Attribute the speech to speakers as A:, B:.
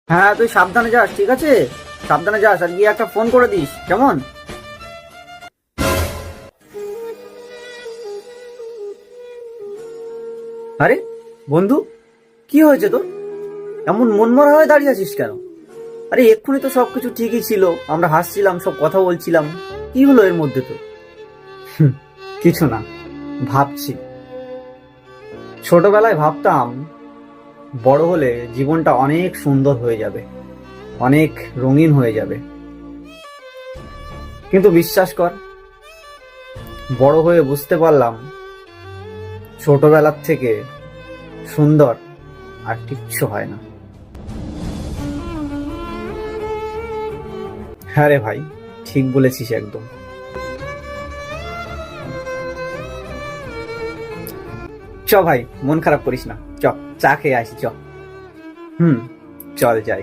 A: হ্যাঁ, তুই সাবধানে যাস, ঠিক আছে? সাবধানে যাস, আর গিয়ে একটা ফোন করে দিস, কেমন? আরে বন্ধু, কি হয়েছে তোর? এমন মনমরা হয়ে দাঁড়িয়ে আছিস কেন? আরে এক্ষুনি তো সবকিছু ঠিকই ছিল, আমরা হাসছিলাম, সব কথা বলছিলাম। কি হলো এর মধ্যে তো? হুম, কিছু না, ভাবছি। ছোটবেলায় ভাবতাম বড় হলে জীবনটা অনেক সুন্দর হয়ে যাবে, অনেক রঙিন হয়ে যাবে। কিন্তু বিশ্বাস কর, বড় হয়ে বুঝতে পারলাম ছোটবেলার থেকে সুন্দর আর কিচ্ছু হয় না। হ্যাঁ রে ভাই, ঠিক বলেছিস একদম। চ ভাই, মন খারাপ করিস না, চ, চা খেয়ে আসি, চ। হুম, চল যাই।